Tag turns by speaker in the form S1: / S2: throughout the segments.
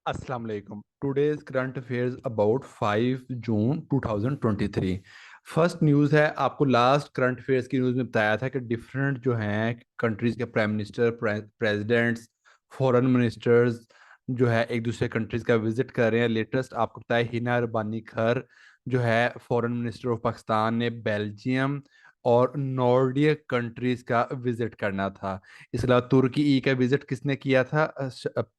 S1: अस्सलाम वालेकुम। Today's current affairs about 5 June 2023। First news है, आपको लास्ट करंट अफेयर्स की न्यूज़ में बताया था कि डिफरेंट जो हैं कंट्रीज के prime minister, presidents, foreign ministers जो है एक दूसरे कंट्रीज का विजिट कर रहे हैं। लेटेस्ट आपको पता है हिना रबानी खर जो है फॉरेन मिनिस्टर ऑफ पाकिस्तान ने बेल्जियम और नॉर्डिक कंट्रीज का विजिट करना था। इसके अलावा तुर्की ई का विजिट किसने किया था?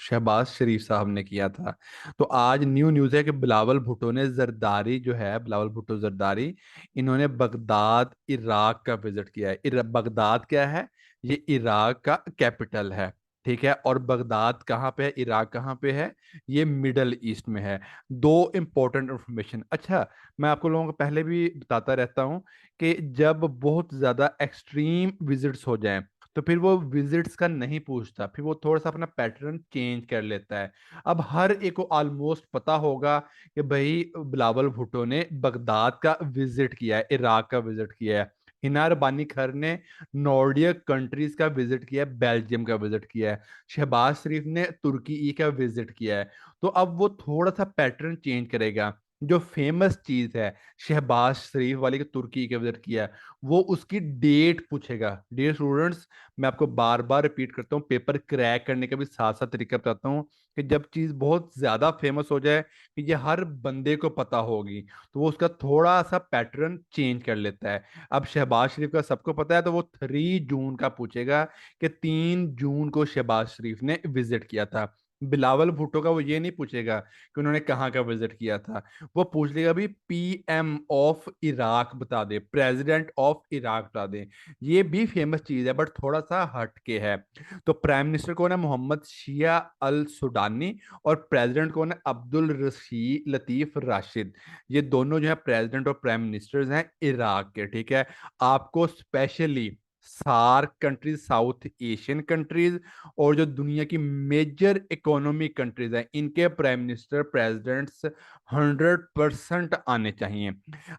S1: शहबाज शरीफ साहब ने किया था। तो आज न्यूज़ है कि बिलावल भुट्टो ने जरदारी जो है, बिलावल भुट्टो जरदारी, इन्होंने बगदाद इराक का विजिट किया है। बगदाद क्या है? ये इराक का कैपिटल है। ठीक है। और बगदाद कहाँ पे है, इराक कहाँ पे है? ये मिडल ईस्ट में है। दो इंपॉर्टेंट इंफॉर्मेशन। अच्छा, मैं आपको लोगों को पहले भी बताता रहता हूँ कि जब बहुत ज्यादा एक्सट्रीम विजिट्स हो जाएं तो फिर वो विजिट्स का नहीं पूछता, फिर वो थोड़ा सा अपना पैटर्न चेंज कर लेता है। अब हर एक को ऑलमोस्ट पता होगा कि भाई बिलावल भुट्टो ने बगदाद का विजिट किया है, इराक का विजिट किया है। हिना रबानी खर ने नॉर्डिक कंट्रीज का विजिट किया है, बेल्जियम का विजिट किया है। शहबाज शरीफ ने तुर्की ई का विजिट किया है। तो अब वो थोड़ा सा पैटर्न चेंज करेगा। जो फेमस चीज है शहबाज शरीफ वाली की तुर्की के विजिट किया है, वो उसकी डेट पूछेगा। डियर स्टूडेंट्स, मैं आपको बार बार रिपीट करता हूँ, पेपर क्रैक करने का भी साथ साथ तरीका बताता हूँ कि जब चीज बहुत ज्यादा फेमस हो जाए कि ये हर बंदे को पता होगी, तो वो उसका थोड़ा सा पैटर्न चेंज कर लेता है। अब शहबाज शरीफ का सबको पता है, तो वो 3 जून का पूछेगा कि 3 जून को शहबाज शरीफ ने विजिट किया था। बिलावल भुट्टो का वो ये नहीं पूछेगा कि उन्होंने कहाँ का विजिट किया था। वो पूछ लेगा भी पीएम ऑफ इराक बता दे, प्रेसिडेंट ऑफ इराक बता दे। ये भी फेमस चीज है बट थोड़ा सा हटके है। तो प्राइम मिनिस्टर कौन है? मोहम्मद शिया अल सुडानी। और प्रेसिडेंट कौन है? अब्दुल रशी लतीफ राशिद। ये दोनों जो है प्रेसिडेंट और प्राइम मिनिस्टर्स हैं इराक के। ठीक है। आपको specially SAARC countries, South Asian countries, और जो दुनिया की मेजर इकोनॉमिक कंट्रीज हैं, इनके प्राइम मिनिस्टर, प्रेसिडेंट्स 100% आने चाहिए।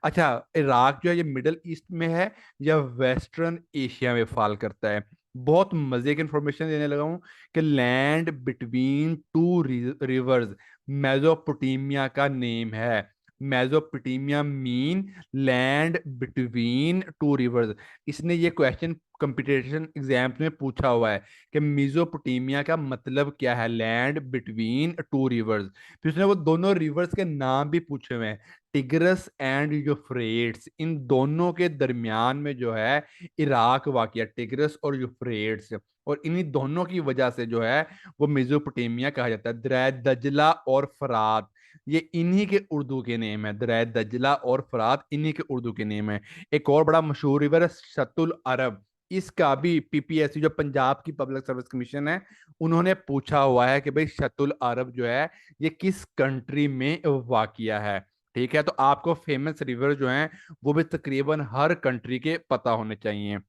S1: अच्छा, इराक जो है ये मिडल ईस्ट में है या वेस्टर्न एशिया में फॉल करता है? बहुत मजे की इंफॉर्मेशन देने लगा हूं कि land between two reverse Mesopotamia का नेम है। Mesopotamia mean land between two reverse. इसने ये क्वेश्चन कंपटीशन एग्जाम्स में पूछा हुआ है कि मेसोपोटामिया का मतलब क्या है, लैंड बिटवीन टू रिवर्स। फिर उसने वो दोनों रिवर्स के नाम भी पूछे हुए हैं, टिग्रस एंड यूफ्रेट्स। इन दोनों के दरमियान में जो है इराक वाकया, टिग्रस और यूफ्रेट्स। और इन्हीं दोनों की वजह से जो है वो मेसोपोटामिया कहा जाता है। दरिया दजला और फरात, ये इन्हीं के उर्दू के नेम है। दरिया दजला और फरात इन्हीं के उर्दू के नेम है। एक और बड़ा मशहूर रिवर है शतुल अरब। इसका भी पीपीएससी जो पंजाब की पब्लिक सर्विस कमीशन है, उन्होंने पूछा हुआ है कि भाई शतुल अरब जो है ये किस कंट्री में वाकिया है। ठीक है। तो आपको फेमस रिवर जो हैं वो भी तकरीबन हर कंट्री के पता होने चाहिए।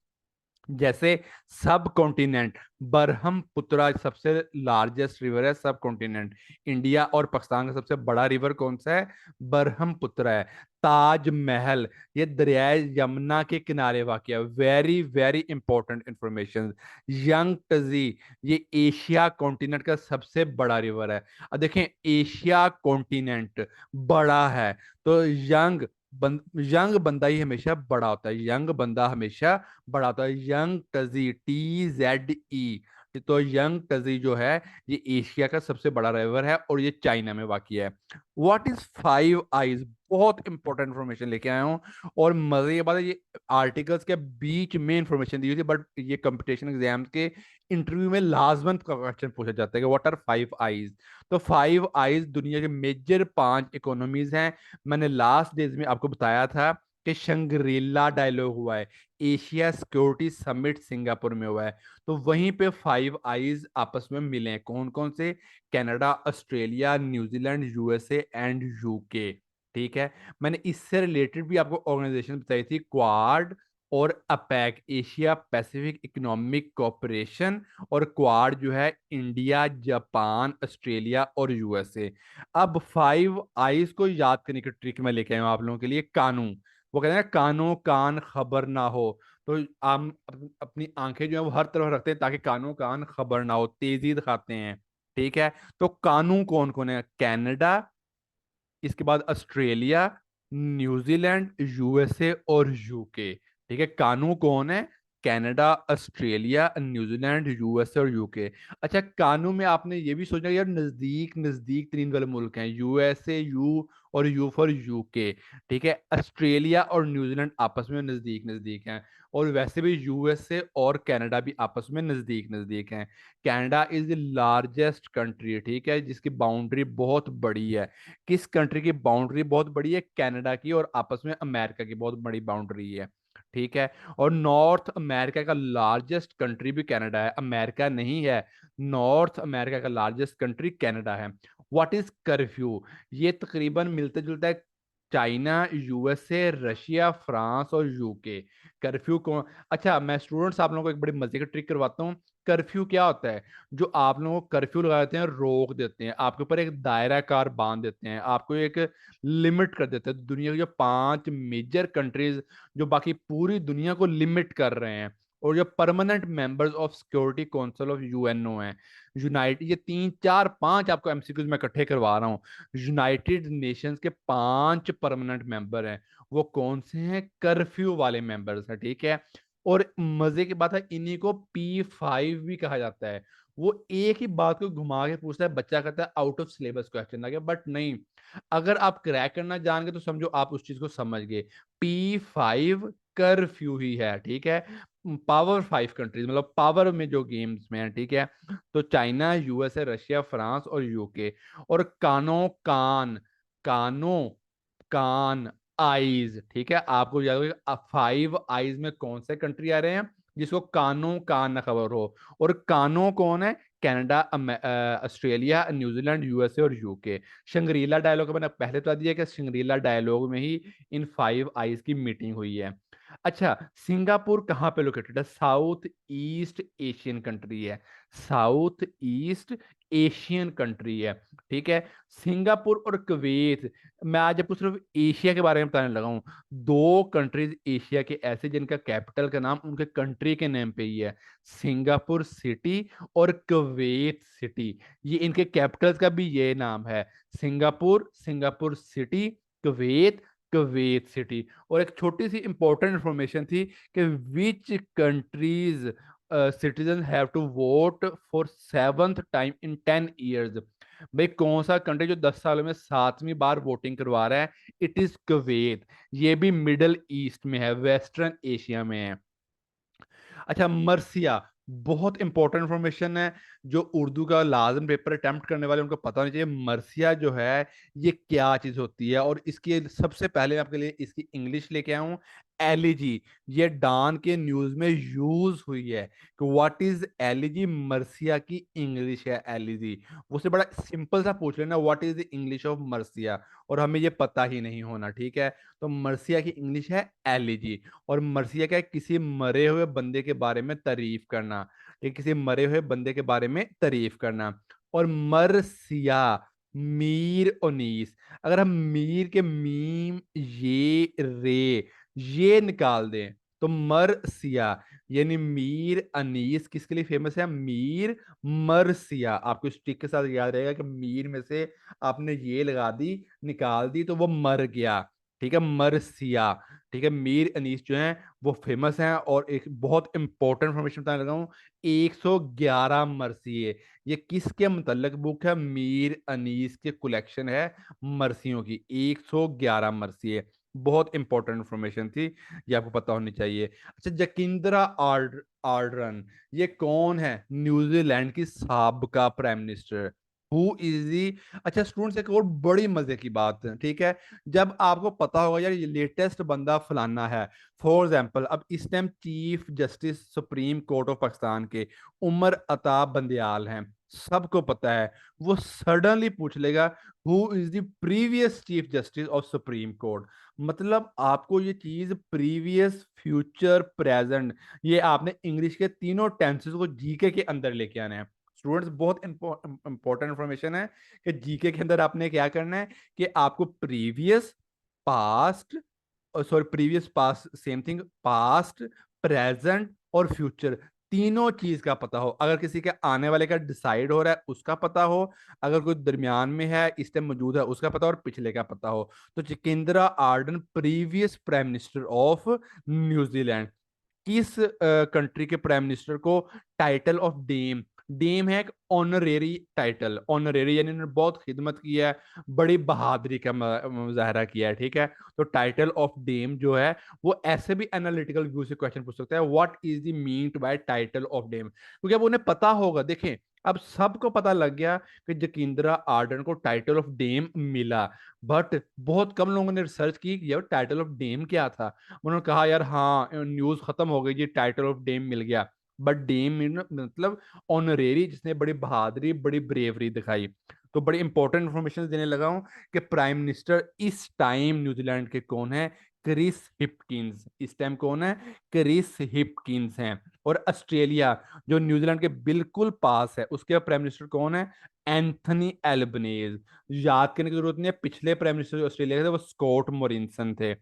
S1: जैसे सब कॉन्टिनेंट, बरहमपुत्रा सबसे लार्जेस्ट रिवर है सब कॉन्टिनेंट। इंडिया और पाकिस्तान का सबसे बड़ा रिवर कौन सा है? बरहमपुत्रा है। ताजमहल ये दरियाए यमुना के किनारे वाक़ है। Very very important information. Yangtze ये एशिया कॉन्टिनेंट का सबसे बड़ा रिवर है। अब देखें, एशिया कॉन्टिनेंट बड़ा है तो यंग बंदा ही हमेशा बड़ा होता है। यंग बंदा हमेशा बड़ा होता है। Yangtze, TZE। तो यंग टजी जो है ये एशिया का सबसे बड़ा रिवर है और ये चाइना में वाक़ है। What is 5 eyes? बहुत इंपॉर्टेंट इंफॉर्मेशन लेके आया हूँ। और मजे की बात है, ये आर्टिकल्स के बीच में इंफॉर्मेशन दी हुई थी बट ये कंपटीशन एग्जाम्स के इंटरव्यू में लाजमत का क्वेश्चन पूछा जाता है कि व्हाट आर 5 आइज। तो 5 आइज दुनिया के मेजर 5 इकोनॉमीज हैं। मैंने लास्ट डेज में आपको बताया था कि शंग्रीला डायलॉग हुआ है, एशिया सिक्योरिटी समिट सिंगापुर में हुआ है। तो वहीं पे 5 आइज आपस में मिले हैं। कौन कौन से? Canada, Australia, New Zealand, USA and UK. ठीक है। मैंने इससे रिलेटेड भी आपको ऑर्गेनाइजेशन बताई थी, क्वाड और APEC, Asia Pacific economic cooperation. और क्वाड जो है इंडिया, जापान, ऑस्ट्रेलिया और यूएसए। अब 5 आइज को याद करने की ट्रिक मैं लेके आया हूं आप लोगों के लिए, कानू। वो कहते हैं ना, कानो कान खबर ना हो। तो हम अपनी आंखें जो है वो हर तरफ रखते हैं ताकि कानो कान खबर ना हो, तेजी दिखाते हैं। ठीक है। तो कानून कौन कौन है? कनाडा, इसके बाद ऑस्ट्रेलिया, न्यूजीलैंड, यूएसए और यूके। ठीक है, कानू कौन है? कनाडा, ऑस्ट्रेलिया, न्यूजीलैंड, यूएसए और यूके। अच्छा, कानू में आपने ये भी सोचा यार, नजदीक नजदीक तीन वाले मुल्क हैं, यूएसए, यू और यू फॉर यूके। ठीक है, ऑस्ट्रेलिया और न्यूजीलैंड आपस में नजदीक नजदीक हैं, और वैसे भी यूएसए और कनाडा भी आपस में नजदीक नजदीक हैं। Canada is the largest country, ठीक है, जिसकी बाउंड्री बहुत बड़ी है। किस कंट्री की बाउंड्री बहुत बड़ी है? कनाडा की, और आपस में अमेरिका की बहुत बड़ी बाउंड्री है। ठीक है, और नॉर्थ अमेरिका का लार्जेस्ट कंट्री भी कनाडा है, अमेरिका नहीं है। नॉर्थ अमेरिका का लार्जेस्ट कंट्री कनाडा है। What is curfew? ये तकरीबन मिलते जुलता है चाइना, यूएसए, रशिया, फ्रांस और यूके। कर्फ्यू कौन? अच्छा, मैं स्टूडेंट्स आप लोगों को एक बड़ी मजे की ट्रिक करवाता हूँ। कर्फ्यू क्या होता है? जो आप लोगों को कर्फ्यू लगा देते हैं, रोक देते हैं, आपके ऊपर एक दायरा कार बांध देते हैं, आपको एक लिमिट कर देते हैं। दुनिया की जो 5 मेजर कंट्रीज जो बाकी पूरी दुनिया को लिमिट कर रहे हैं, और जो permanent members of security council of UNO हैं, यूनाइटेड, ये 3 4 5 आपको एमसीक्यूज में इकट्ठे करवा रहा हूँ। यूनाइटेड नेशंस के 5 परमानेंट मेंबर हैं, वो कौन से हैं? कर्फ्यू वाले मेंबर्स हैं। ठीक है, और मजे की बात है, इन्हीं को P5 भी कहा जाता है। वो एक ही बात को घुमा के पूछता है, बच्चा कहता है आउट ऑफ सिलेबस क्वेश्चन आ गया, बट नहीं, अगर आप क्रैक करना जान गए तो समझो आप उस चीज को समझ गए। P5 कर्फ्यू ही है। ठीक है, पावर 5 कंट्रीज, मतलब पावर में जो गेम्स में है। ठीक है, तो चाइना, यूएसए, रशिया, फ्रांस और यूके। और कानो कान आईज। ठीक है, आपको याद होगा 5 आईज में कौन से कंट्री आ रहे हैं जिसको कानो कान ना खबर हो? और कानो कौन है? कनाडा, ऑस्ट्रेलिया, न्यूजीलैंड, यूएसए और यूके। शंग्रीला डायलॉग मैंने पहले बता दिया कि शंग्रीला डायलॉग में ही इन 5 आईज की मीटिंग हुई है। अच्छा, सिंगापुर कहाँ पे लोकेटेड है? साउथ ईस्ट एशियन कंट्री है, साउथ ईस्ट एशियन कंट्री है। ठीक है, सिंगापुर और कुवैत। मैं आज आपको सिर्फ एशिया के बारे में बताने लगा हूँ। 2 कंट्रीज एशिया के ऐसे जिनका कैपिटल का नाम उनके कंट्री के नेम पे ही है, सिंगापुर सिटी और कुवैत सिटी। ये इनके कैपिटल्स का भी ये नाम है, Singapore, Singapore city, Kuwait, Kuwait city. और एक छोटी सी इंपॉर्टेंट इंफॉर्मेशन थी कि which countries citizen have to vote for 7th time in 10 years। भाई कौन सा कंट्री जो 10 सालों में 7वीं बार वोटिंग करवा रहा है? It is Kuwait. ये भी मिडल ईस्ट में है, वेस्टर्न एशिया में है। अच्छा, मर्सिया, बहुत इंपॉर्टेंट इंफॉर्मेशन है, जो उर्दू का लाजम पेपर अटेम्प्ट करने वाले उनको पता होना चाहिए। मर्सिया जो है ये क्या चीज होती है, और इसकी सबसे पहले आपके लिए इसकी इंग्लिश लेके आया हूँ, एलिजी। ये डान के न्यूज में यूज हुई है कि व्हाट इज एलिजी। मर्सिया की इंग्लिश है एलिजी। उससे बड़ा सिंपल सा पूछ लेना, what is the English of marsiya, और हमें ये पता ही नहीं होना। ठीक है, तो मर्सिया की इंग्लिश है एलिजी। और मर्सिया क्या है? किसी मरे हुए बंदे के बारे में तारीफ करना। ठीक, किसी मरे हुए बंदे के बारे में तारीफ करना। और मरसिया, मीर उनीस। अगर हम मीर के मीम ये रे ये निकाल दें तो मरसिया, यानी मीर अनीस किसके लिए फेमस है? मीर मरसिया। आपको इस ट्रिक के साथ याद रहेगा कि मीर में से आपने ये लगा दी, निकाल दी, तो वो मर गया। ठीक है, मरसिया। ठीक है, मीर अनीस जो है वो फेमस हैं। और एक बहुत इंपॉर्टेंट इंफॉर्मेशन बताने लगा हूँ, 111 मरसिए। ये किसके मुतल्लक बुक है? मीर अनीस के कलेक्शन है मरसियों की, 111 मरसिए। बहुत इंपॉर्टेंट इंफॉर्मेशन थी, ये आपको पता होनी चाहिए। अच्छा, जकिंद्रा आर्डर्न, ये कौन है? न्यूजीलैंड की साबका prime minister. Who is the. अच्छा स्टूडेंट्स, एक और बड़ी मजे की बात है। ठीक है, जब आपको पता होगा यार ये लेटेस्ट बंदा फलाना है, फॉर एग्जाम्पल अब इस time chief justice supreme court of Pakistan के उमर अता बंदयाल हैं, सबको पता है, वो सडनली पूछ लेगा who is the previous chief justice of supreme court. मतलब आपको ये चीज प्रीवियस, फ्यूचर, प्रेजेंट, ये आपने इंग्लिश के तीनों टेंसेस को जीके के अंदर लेके आना है। स्टूडेंट्स, बहुत इंपॉर्टेंट इंफॉर्मेशन है कि जीके के अंदर आपने क्या करना है कि आपको previous, past, sorry previous past same thing, past, present और फ्यूचर, तीनों चीज का पता हो, अगर किसी के आने वाले का डिसाइड हो रहा है उसका पता हो, अगर कोई दरमियान में है इस टाइम मौजूद है उसका पता हो, और पिछले का पता हो। तो जकिंद्रा Ardern previous prime minister of New Zealand, किस कंट्री के प्राइम मिनिस्टर को टाइटल ऑफ डेम, डेम है एक ऑनरेरी टाइटल, ऑनरेरी यानी उन्होंने बहुत खिदमत की है, बड़ी बहादुरी का मुजाहरा किया है, ठीक है। तो टाइटल ऑफ डेम जो है वो ऐसे भी एनालिटिकल व्यू से क्वेश्चन पूछ सकता है, what is the mean by title of Dame, क्योंकि अब उन्हें पता होगा। देखें, अब सबको पता लग गया कि जकिंद्रा आर्डन को टाइटल ऑफ डेम मिला, बट बहुत कम लोगों ने रिसर्च की कि यार टाइटल ऑफ डेम क्या था। उन्होंने कहा यार हाँ न्यूज खत्म हो गई जी, टाइटल ऑफ डेम मिल गया, बट डेम मतलब ऑनरेरी, जिसने बड़ी बहादुरी बड़ी ब्रेवरी दिखाई। तो बड़ी इंपॉर्टेंट इंफॉर्मेशन देने लगा हूं कि प्राइम मिनिस्टर इस टाइम न्यूजीलैंड के कौन है, क्रिस हिपकिंस, इस टाइम कौन है, क्रिस हिपकिंस हैं। और ऑस्ट्रेलिया जो न्यूजीलैंड के बिल्कुल पास है, उसके प्राइम मिनिस्टर कौन है, एंथनी एल्बनीज। याद करने की जरूरत नहीं है, पिछले प्राइम मिनिस्टर जो ऑस्ट्रेलिया के थे वो स्कॉट मॉरिसन थे।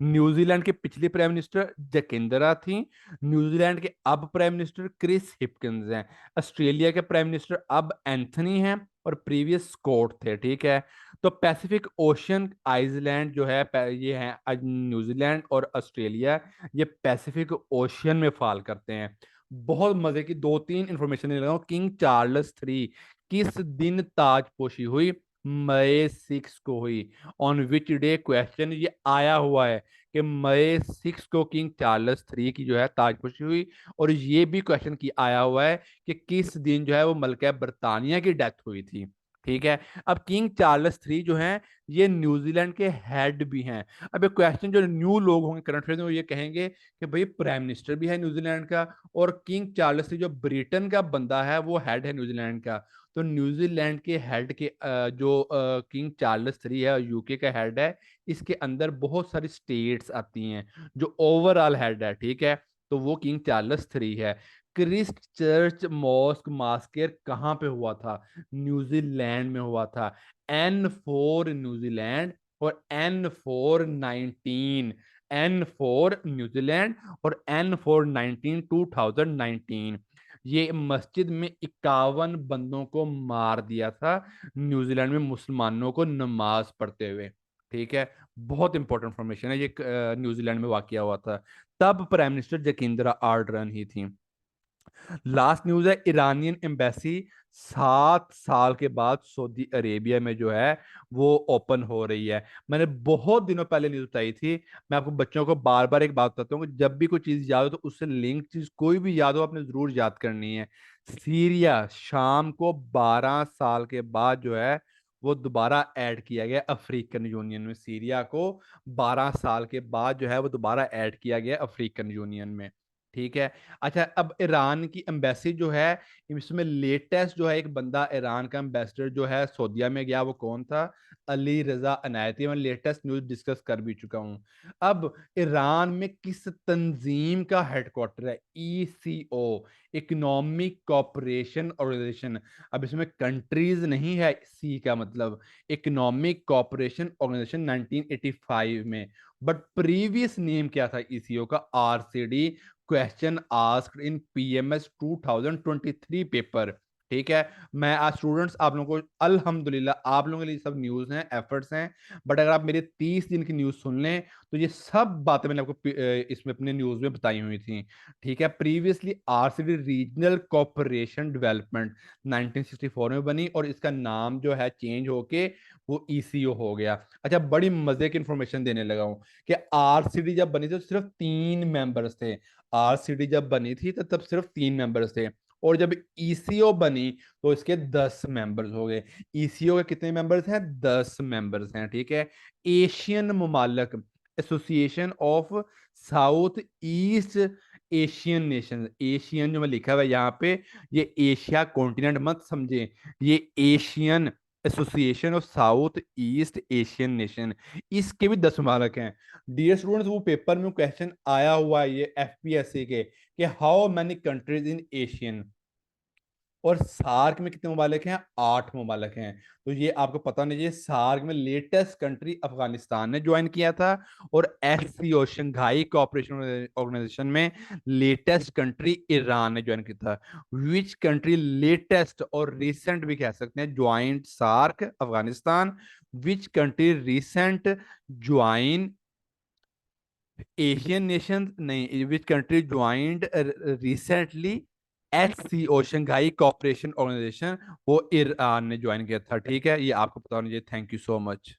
S1: न्यूजीलैंड के पिछली प्राइम मिनिस्टर जकिंद्रा थी, न्यूजीलैंड के अब प्राइम मिनिस्टर क्रिस हिपकिंस हैं, ऑस्ट्रेलिया के प्राइम मिनिस्टर अब एंथनी हैं और प्रीवियस स्कॉट थे, ठीक है। तो पैसिफिक ओशियन आइलैंड जो है ये है न्यूजीलैंड और ऑस्ट्रेलिया, ये पैसिफिक ओशियन में फॉल करते हैं। बहुत मजे की दो तीन इंफॉर्मेशन लगा, किंग चार्ल्स थ्री किस दिन ताजपोशी हुई, मई 6 को हुई। ऑन विच डे, क्वेश्चन ये आया हुआ है कि मई 6 को किंग चार्ल्स थ्री की जो है ताजपोशी हुई। और ये भी क्वेश्चन की आया हुआ है कि किस दिन जो है वो मलका बरतानिया की डेथ हुई थी, ठीक है। अब किंग चार्ल्स थ्री जो हैं ये न्यूजीलैंड के हेड भी हैं। अब ये क्वेश्चन जो न्यू लोग होंगे करंट अफेयर्स में वो ये कहेंगे कि भाई प्राइम मिनिस्टर भी है न्यूजीलैंड का, और किंग चार्ल्स थ्री जो ब्रिटेन का बंदा है वो हेड है न्यूजीलैंड का। तो न्यूजीलैंड के हेड के जो किंग चार्ल्स थ्री है यूके का हेड है, इसके अंदर बहुत सारी स्टेट्स आती हैं, जो ओवरऑल हेड है, ठीक है। तो वो किंग चार्ल्स थ्री है। क्रिस्ट चर्च मॉस्क मास्केर कहाँ पे हुआ था, न्यूजीलैंड में हुआ था। N4 न्यूजीलैंड और N4 19, N4 न्यूजीलैंड और N4 19 2019। ये मस्जिद में 51 बंदों को मार दिया था न्यूजीलैंड में मुसलमानों को नमाज पढ़ते हुए, ठीक है। बहुत इंपॉर्टेंट इंफॉर्मेशन है ये, न्यूजीलैंड में वाकया हुआ था, तब प्राइम मिनिस्टर जकिंद्रा आर्डर्न ही थी। लास्ट न्यूज है, ईरानियन एम्बेसी 7 साल के बाद सऊदी अरेबिया में जो है वो ओपन हो रही है। मैंने बहुत दिनों पहले न्यूज बताई थी, मैं आपको बच्चों को बार बार एक बात बताता हूँ कि जब भी कोई चीज याद हो तो उससे लिंक चीज कोई भी याद हो आपने जरूर याद करनी है। सीरिया शाम को 12 साल के बाद जो है वो दोबारा ऐड किया गया अफ्रीकन यूनियन में, सीरिया को 12 साल के बाद जो है वो दोबारा ऐड किया गया अफ्रीकन यूनियन में, ठीक है। अच्छा, अब ईरान की एम्बेसी जो है, इसमें लेटेस्ट जो है एक बंदा ईरान का एम्बेसडर जो है सऊदीया में गया, वो कौन था, अली रजा अनायती। मैं लेटेस्ट न्यूज डिस्कस कर भी चुका हूं। अब ईरान में किस तंजीम का हेडक्वार्टर है, ECO, इकोनॉमिक कॉपरेशन ऑर्गेनाइजेशन। अब इसमें कंट्रीज नहीं है, सी का मतलब इकोनॉमिक कॉपरेशन ऑर्गेनाइजेशन 1985 में। बट प्रीवियस नेम क्या था ECO का, RCD, question asked in PMS 2023 paper, ठीक है। मैं आज स्टूडेंट्स आप लोगों को अल्हम्दुलिल्लाह आप लोगों के लिए सब न्यूज़ हैं, एफर्ट्स हैं, बट अगर आप मेरे 30 दिन की न्यूज़ सुन लें तो ये सब बातें मैंने आपको इसमें अपने न्यूज़ में बताई हुई थी, ठीक है। Previously RCD regional cooperation development 1964 में बनी, और इसका नाम जो है चेंज होके वो ECO हो गया। अच्छा, बड़ी मजे की इंफॉर्मेशन देने लगा हूँ कि RCD जब बनी थी तो सिर्फ 3 मेंबर्स थे, RCD जब बनी थी तब सिर्फ 3 मेंबर्स थे, और जब ECO बनी तो इसके 10 मेंबर्स हो गए। ECO के कितने मेंबर्स हैं, 10 मेंबर्स हैं, ठीक है। एशियन ममालक association of South East Asian nation, Asian जो मैं लिखा हुआ है यहाँ पे, ये एशिया कॉन्टिनेंट मत समझे, ये Asian association of South East Asian nation, इसके भी 10 ममालक हैं। डियर स्टूडेंट्स, वो पेपर में क्वेश्चन आया हुआ है ये FPSC के, कि how many countries in Asian, और सार्क में कितने ममालिक हैं? 8 ममालिक हैं। तो ये आपको पता नहीं, ये सार्क में लेटेस्ट कंट्री अफगानिस्तान ने ज्वाइन किया था, और एससीओ शंघाई कोऑपरेशन ऑर्गेनाइजेशन में लेटेस्ट कंट्री ईरान ने ज्वाइन किया था। विच कंट्री लेटेस्ट और रिसेंट भी कह सकते हैं joint SAARC? Afghanistan. Which country recent join Asian nation? नहीं, which country joined recently H C O Shanghai cooperation organization? वो ईरान ने ज्वाइन किया था। ठीक है, ये आपको पता होना चाहिए। Thank you so much.